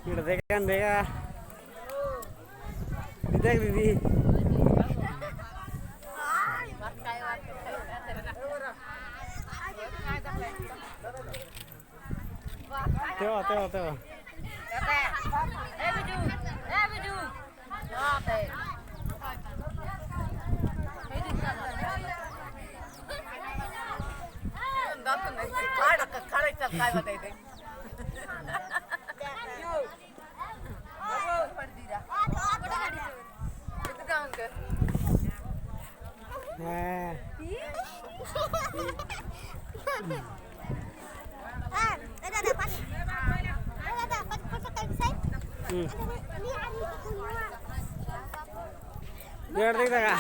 इकडे देखा देखा देख दीदी तेव्हा तेव्हा तेव्हा काय बतायते जड देखता का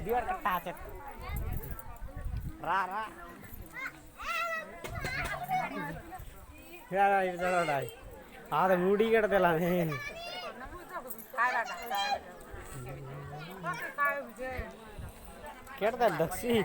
biar ketacet rara ya itu salah dah ada mudi kita telah ni kita dah sih